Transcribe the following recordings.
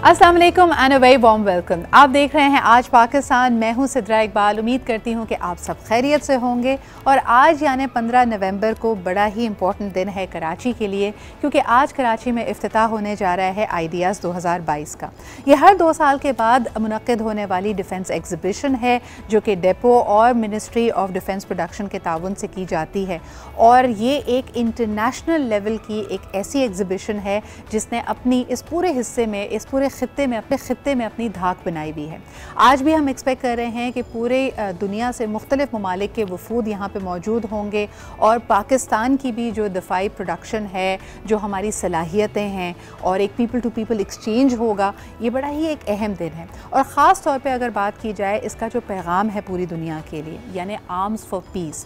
अस्सलाम वालेकुम and a very warm welcome. आप देख रहे हैं आज पाकिस्तान। मैं हूं सिद्रा इकबाल। उम्मीद करती हूं कि आप सब खैरियत से होंगे। और आज यानी 15 नवंबर को बड़ा ही इम्पोर्टेंट दिन है कराची के लिए, क्योंकि आज कराची में इफ्तिताह होने जा रहा है आइडियाज़ 2022 का। ये हर 2 साल के बाद मुनक़्क़िद होने वाली डिफेंस एग्जीबिशन है, जो कि डेपो और मिनिस्ट्री ऑफ डिफेंस प्रोडक्शन के ताउन से की जाती है। और ये एक इंटरनेशनल लेवल की एक ऐसी एग्जीबिशन है जिसने अपनी इस पूरे हिस्से में, इस पूरे खित्ते में अपनी धाक बनाई हुई है। आज भी हम एक्सपेक्ट कर रहे हैं कि पूरे दुनिया से मुख्तलिफ ममालिक के वफूद यहाँ पे मौजूद होंगे और पाकिस्तान की भी जो दफ़ाई प्रोडक्शन है, जो हमारी सलाहियतें हैं, और एक पीपल टू पीपल एक्सचेंज होगा। ये बड़ा ही एक अहम दिन है। और ख़ास तौर पे अगर बात की जाए इसका जो पैगाम है पूरी दुनिया के लिए, यानी आर्म्स फॉर पीस।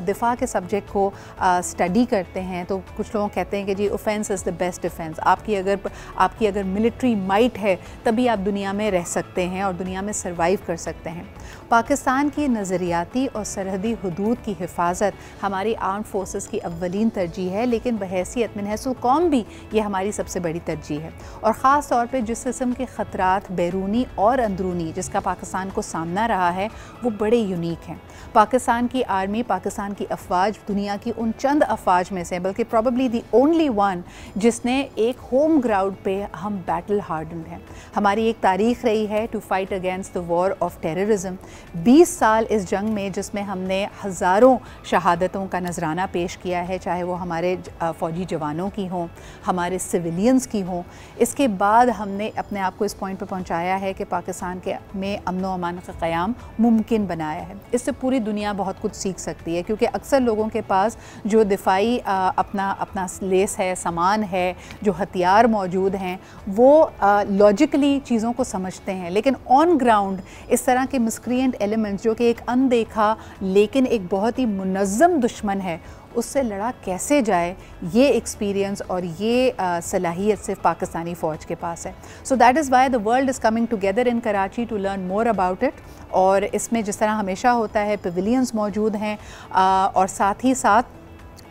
दिफा के सब्जेक्ट को स्टडी करते हैं तो कुछ लोग कहते हैं कि जी offense is the best defense. आपकी अगर मिलिट्री माइट है तभी आप दुनिया में रह सकते हैं और दुनिया में सर्वाइव कर सकते हैं। पाकिस्तान की नज़रियाती और सरहदी हदूद की हिफाजत हमारी आर्म फोर्सेस की अव्वलीन तरजीह है, लेकिन बहैसियत मिनहसुल कौम भी ये हमारी सबसे बड़ी तरजीह है। और ख़ास तौर पे जिस किस्म के ख़तरात बैरूनी और अंदरूनी जिसका पाकिस्तान को सामना रहा है वो बड़े यूनिक हैं। पाकिस्तान की आर्मी, पाकिस्तान की अफवाज दुनिया की उन चंद अफवाज में से, बल्कि प्रॉबली दी ओनली वन जिसने एक होम ग्राउंड पे हम बैटल हार्डन्ड हैं। हमारी एक तारीख़ रही है to fight against the war of terrorism. 20 साल इस जंग में जिसमें हमने हज़ारों शहादतों का नजराना पेश किया है, चाहे वो हमारे फ़ौजी जवानों की हों, हमारे सिविलियंस की हों। इसके बाद हमने अपने आप को इस पॉइंट पर पहुँचाया है कि पाकिस्तान के में अमन व अमान का क़याम मुमकिन बनाया है। इससे पूरी दुनिया बहुत कुछ सीख सकती है, क्योंकि अक्सर लोगों के पास जो दिफाई अपना लेस है, सामान है, जो हथियार मौजूद हैं, वो लॉजिकली चीज़ों को समझते हैं, लेकिन ऑन ग्राउंड इस तरह के मिसक्रिएंट एलिमेंट्स जो कि एक अनदेखा लेकिन एक बहुत ही मुनज़्ज़म दुश्मन है, उससे लड़ा कैसे जाए, ये एक्सपीरियंस और ये सलाहियत सिर्फ पाकिस्तानी फ़ौज के पास है। So that is why the world is coming together in Karachi to learn more about it. और इसमें जिस तरह हमेशा होता है पवेलियंस मौजूद हैं, और साथ ही साथ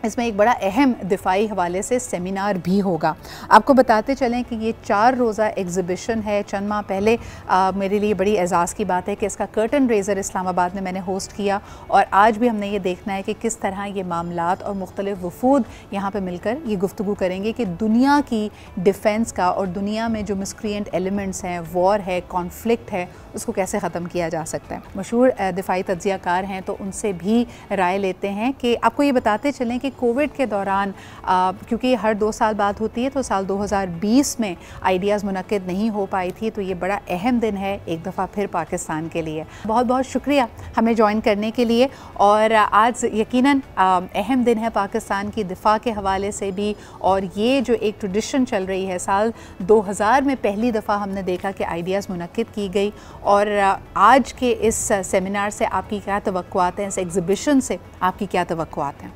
इसमें एक बड़ा अहम दिफाई हवाले से सेमिनार भी होगा। आपको बताते चलें कि ये 4 रोज़ा एग्ज़िबिशन है। चंद माह पहले मेरे लिए बड़ी एज़ाज़ की बात है कि इसका कर्टन रेज़र इस्लामाबाद में मैंने होस्ट किया, और आज भी हमने ये देखना है कि किस तरह ये मामलात और मुख्तलिफ वफूद यहाँ पे मिलकर ये गुफ्तगू करेंगे कि दुनिया की डिफेंस का और दुनिया में जो मिसक्रिएंट एलिमेंट्स हैं, वॉर है, कॉन्फ्लिक्ट है, उसको कैसे ख़त्म किया जा सकता है। मशहूर दिफाई तज्ज़ियाकार हैं तो उनसे भी राय लेते हैं। कि आपको ये बताते चलें कि कोविड के दौरान, क्योंकि हर 2 साल बाद होती है, तो साल 2020 में आइडियाज़ मुनक़्क़िद नहीं हो पाई थी, तो ये बड़ा अहम दिन है एक दफ़ा फिर पाकिस्तान के लिए। बहुत बहुत शुक्रिया हमें ज्वाइन करने के लिए। और आज यकीनन अहम दिन है पाकिस्तान की दिफा के हवाले से भी। और ये जो एक ट्रेडिशन चल रही है, साल 2000 में पहली दफ़ा हमने देखा कि आइडियाज़ मुनक़्क़िद की गई। और आज के इस सेमिनार से आपकी क्या तवक्कुआत हैं, इस एग्ज़िबिशन से आपकी क्या तवक्कुआत हैं?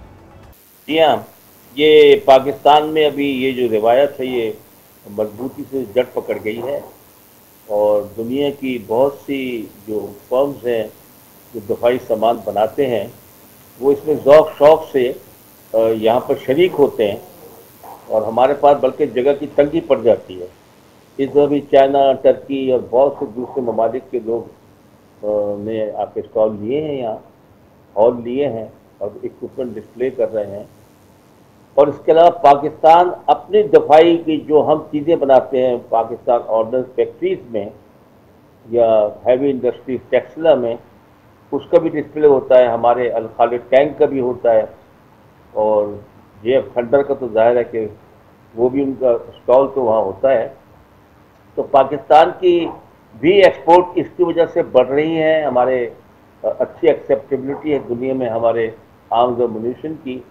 जी हाँ, ये पाकिस्तान में अभी ये जो रिवायत है ये मजबूती से जड़ पकड़ गई है, और दुनिया की बहुत सी जो फर्म्स हैं जो दफाई सामान बनाते हैं वो इसमें ज़ौक़ शौक़ से यहाँ पर शरीक होते हैं, और हमारे पास बल्कि जगह की तंगी पड़ जाती है। इस तरह भी चाइना, टर्की और बहुत से दूसरे ममालिक के लोग ने आपके स्टॉल लिए हैं, यहाँ हॉल लिए हैं और इक्विपमेंट डिस्प्ले कर रहे हैं। और इसके अलावा पाकिस्तान अपनी दफाई की जो हम चीज़ें बनाते हैं पाकिस्तान ऑर्डिनेंस फैक्ट्रीज़ में या हैवी इंडस्ट्रीज टेक्सला में, उसका भी डिस्प्ले होता है। हमारे अल खालिद टैंक का भी होता है, और JF थंडर का तो जाहिर है कि वो भी उनका स्टॉल तो वहाँ होता है। तो पाकिस्तान की भी एक्सपोर्ट इसकी वजह से बढ़ रही है। हमारे अच्छी एक्सेप्टेबिलिटी है दुनिया में हमारे आर्म्स और म्यूनिशन की,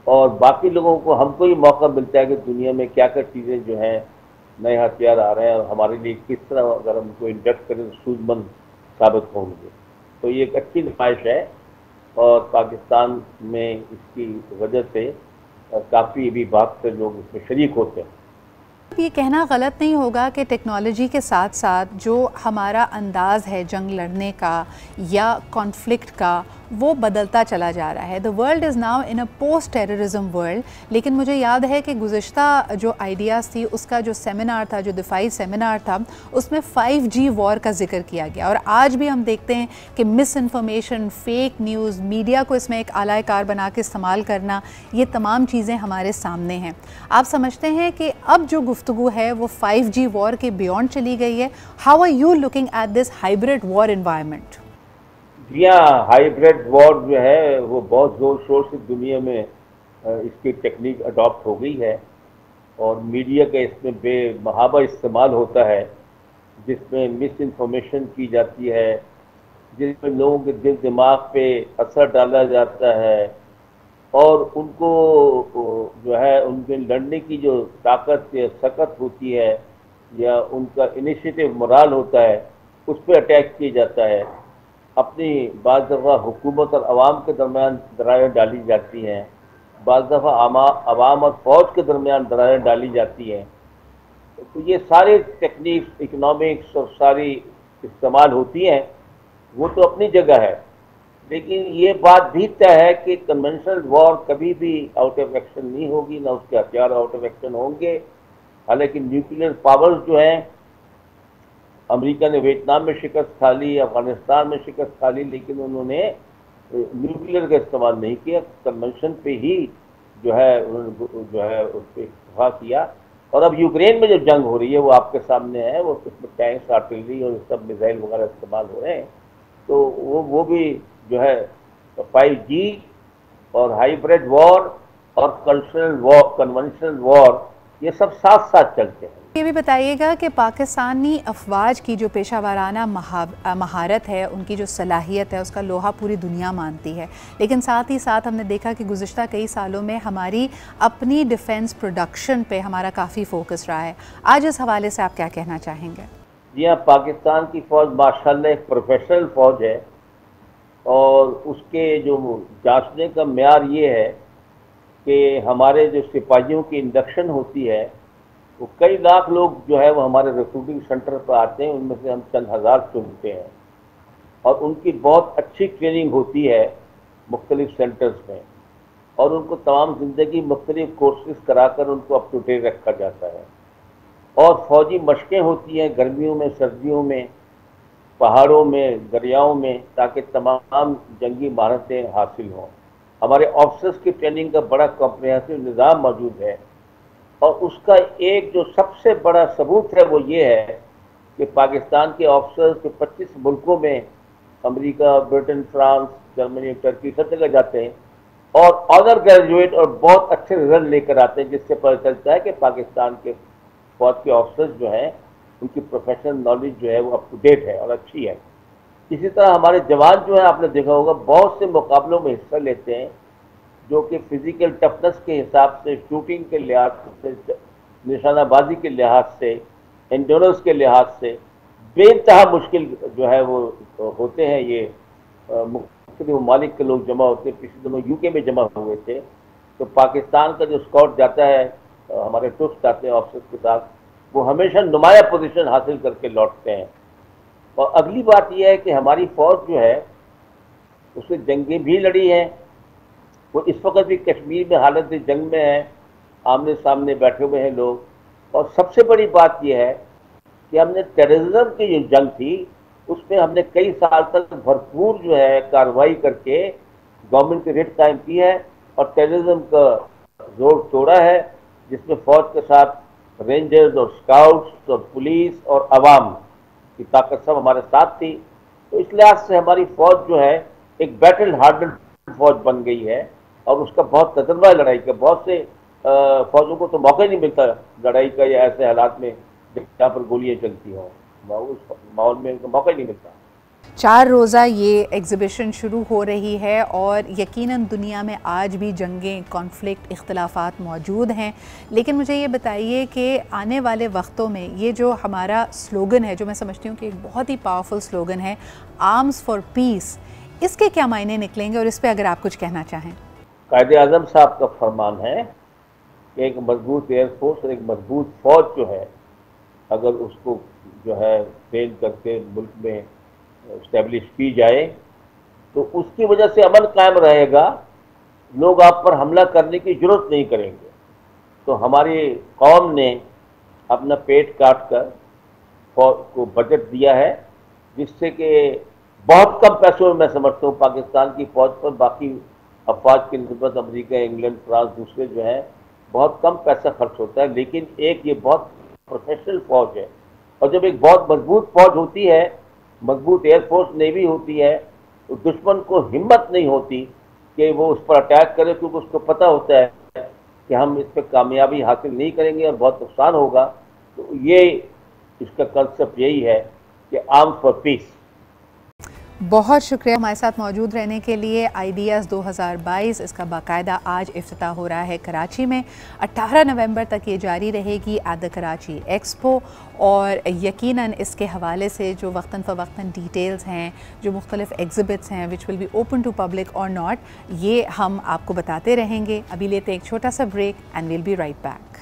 और बाकी लोगों को, हमको ही मौका मिलता है कि दुनिया में क्या क्या चीज़ें जो हैं, नए हथियार आ रहे हैं और हमारे लिए किस तरह अगर हम उनको इंडक्ट करें तो सूझबंद साबित होंगे। तो ये एक अच्छी नुमाइश है, और पाकिस्तान में इसकी वजह से काफ़ी भी बात से लोग इसमें शरीक होते हैं। ये कहना गलत नहीं होगा कि टेक्नोलॉजी के साथ साथ जो हमारा अंदाज़ है जंग लड़ने का या कॉन्फ्लिक्ट का, वो बदलता चला जा रहा है। The world is now in a post terrorism world. लेकिन मुझे याद है कि गुज़िश्ता जो आइडियाज़ थी, उसका जो सेमिनार था, जो दिफाई सेमिनार था, उसमें 5G वॉर का जिक्र किया गया। और आज भी हम देखते हैं कि miss information, fake news, media को इसमें एक आला कार बना के इस्तेमाल करना, ये तमाम चीज़ें हमारे सामने हैं। आप समझते हैं कि अब जो गुफ्तगू है वो 5G वॉर के बियॉन्ड चली गई है? How are you looking at this hybrid war environment? जी हाँ, हाइब्रिड वॉर जो है वो बहुत ज़ोर शोर से दुनिया में इसकी टेक्निक अडॉप्ट हो गई है और मीडिया का इसमें बेमहाबा इस्तेमाल होता है, जिसमें मिस इन्फॉर्मेशन की जाती है, जिसमें लोगों के दिल दिमाग पे असर डाला जाता है और उनको जो है उनके लड़ने की जो ताकत या सकत होती है या उनका इनिशिएटिव मोराल होता है, उस पर अटैक किया जाता है। अपनी बाज़ दफ़ा हुकूमत और अवाम के दरमियान दरारें डाली जाती हैं, बाज़ दफ़ा अवाम और फ़ौज के दरमियान दरारें डाली जाती हैं। तो ये सारे टेक्निक्स, इकनॉमिक्स और सारी इस्तेमाल होती हैं, वो तो अपनी जगह है। लेकिन ये बात भी तय है कि कन्वेंशनल वॉर कभी भी आउट ऑफ एक्शन नहीं होगी, ना उसके हथियार आउट ऑफ एक्शन होंगे। हालांकि न्यूक्लियर पावर्स जो हैं, अमेरिका ने वियतनाम में शिकस्त खा ली, अफगानिस्तान में शिकस्त खा ली, लेकिन उन्होंने न्यूक्लियर का इस्तेमाल नहीं किया, कन्वेंशन पे ही जो है उन्होंने जो है उस पर इत्तफा किया। और अब यूक्रेन में जो जंग हो रही है वो आपके सामने है, वो उसमें टैंक्स, आर्टिलरी और सब मिसाइल वगैरह इस्तेमाल हो रहे हैं। तो वो भी जो है 5G और हाइब्रिड वॉर और कन्वेंशनल वॉर, ये सब साथ साथ चलते हैं। ये भी बताइएगा कि पाकिस्तानी अफवाज की जो पेशावराना महारत है, उनकी जो सलाहियत है, उसका लोहा पूरी दुनिया मानती है। लेकिन साथ ही साथ हमने देखा कि गुज़िश्ता कई सालों में हमारी अपनी डिफेंस प्रोडक्शन पे हमारा काफ़ी फोकस रहा है। आज इस हवाले से आप क्या कहना चाहेंगे? जी हाँ, पाकिस्तान की फ़ौज माशाल्लाह एक प्रोफेशनल फ़ौज है और उसके जो जांचने का मेयार ये है कि हमारे जो सिपाहियों की इंडक्शन होती है, वो कई लाख लोग जो है वो हमारे रिक्रूटिंग सेंटर पर आते हैं, उनमें से हम चंद हज़ार चुनते हैं और उनकी बहुत अच्छी ट्रेनिंग होती है मुख्तलिफ सेंटर्स में और उनको तमाम ज़िंदगी मुख्तलिफ कोर्सेज कराकर उनको अप टू डेट रखा जाता है। और फौजी मशकें होती हैं गर्मियों में, सर्दियों में, पहाड़ों में, दरियाओं में, ताकि तमाम जंगी महारतें हासिल हों। हमारे ऑफिसर्स की ट्रेनिंग का बड़ा कॉम्प्रिहेंसिव निज़ाम मौजूद है और उसका एक जो सबसे बड़ा सबूत है वो ये है कि पाकिस्तान के ऑफिसर्स के 25 मुल्कों में, America, Britain, France, Germany, Turkey, सब जगह जाते हैं और ऑनर ग्रेजुएट और बहुत अच्छे रिजल्ट लेकर आते हैं, जिससे पता चलता है कि पाकिस्तान के फौज के ऑफिसर्स जो हैं उनकी प्रोफेशनल नॉलेज जो है वो अप टू डेट है और अच्छी है। इसी तरह हमारे जवान जो है, आपने देखा होगा, बहुत से मुकाबलों में हिस्सा लेते हैं जो कि फिजिकल टफनेस के हिसाब से, शूटिंग के लिहाज से, निशानाबाजी के लिहाज से, एंडोरेंस के लिहाज से बेइंतहा मुश्किल जो है वो होते हैं। ये मुख्तलिफ ममालिक के लोग जमा होते हैं। पिछले दिनों यूके में जमा हुए थे, तो पाकिस्तान का जो स्कॉट जाता है, हमारे ट्रुप्स जाते हैं ऑफिसर्स के साथ, वो हमेशा नुमाया पोजीशन हासिल करके लौटते हैं। और अगली बात यह है कि हमारी फौज जो है उसने जंगें भी लड़ी हैं, वो इस वक्त भी कश्मीर में हालत जंग में है, आमने सामने बैठे हुए हैं लोग। और सबसे बड़ी बात यह है कि हमने टेररिज्म की जो जंग थी उसमें हमने कई साल तक भरपूर जो है कार्रवाई करके गवर्नमेंट की रेट कायम की है और टेररिज्म का जोर तोड़ा है, जिसमें फौज के साथ रेंजर्स और स्काउट्स और पुलिस और अवाम की ताकत सब हमारे साथ थी। तो इस लिहाज से हमारी फौज जो है एक बैटल हार्डन फौज बन गई है और उसका बहुत तजर्बा है लड़ाई का। बहुत से फौजों को तो मौका ही नहीं मिलता लड़ाई का, या ऐसे हालात में जहाँ पर गोलियां चलती हों, उस माहौल में उनको मौका ही नहीं मिलता। 4 रोज़ा ये एग्ज़िबिशन शुरू हो रही है और यकीनन दुनिया में आज भी जंगें, कॉन्फ्लिक्ट, इख्तलाफात मौजूद हैं। लेकिन मुझे ये बताइए कि आने वाले वक्तों में ये जो हमारा स्लोगन है, जो मैं समझती हूँ कि एक बहुत ही पावरफुल स्लोगन है, आर्म्स फॉर पीस, इसके क्या मायने निकलेंगे और इस पर अगर आप कुछ कहना चाहें। कायदे-आज़म साहब का फरमान है कि एक मजबूत एयरफोर्स और एक मजबूत फौज जो है, अगर उसको जो है ट्रेन करके मुल्क में इस्टेब्लिश की जाए तो उसकी वजह से अमन कायम रहेगा, लोग आप पर हमला करने की जरूरत नहीं करेंगे। तो हमारी कौम ने अपना पेट काट कर फौज को बजट दिया है, जिससे कि बहुत कम पैसों में मैं समझता हूँ पाकिस्तान की फौज पर बाकी अफवाज की निस्बत अमेरिका, इंग्लैंड, फ्रांस दूसरे जो है बहुत कम पैसा खर्च होता है। लेकिन एक ये बहुत प्रोफेशनल फौज है, और जब एक बहुत मजबूत फौज होती है, मजबूत एयरफोर्स नेवी होती है, तो दुश्मन को हिम्मत नहीं होती कि वो उस पर अटैक करे, क्योंकि उसको पता होता है कि हम इस पर कामयाबी हासिल नहीं करेंगे और बहुत नुकसान होगा। तो ये इसका कंसेप्ट यही है कि आर्म्स फॉर पीस। बहुत शुक्रिया हमारे साथ मौजूद रहने के लिए। आइडियाज़ 2022 इसका बाकायदा आज इफ्तिताह हो रहा है कराची में। 18 नवंबर तक ये जारी रहेगी एट द कराची एक्सपो, और यकीनन इसके हवाले से जो वक्तन फ़वक्तन डिटेल्स हैं, जो मुख्तलिफ एग्जिबिट्स हैं which will be open to public और नॉट, ये हम आपको बताते रहेंगे। अभी लेते हैं एक छोटा सा break and will be right back.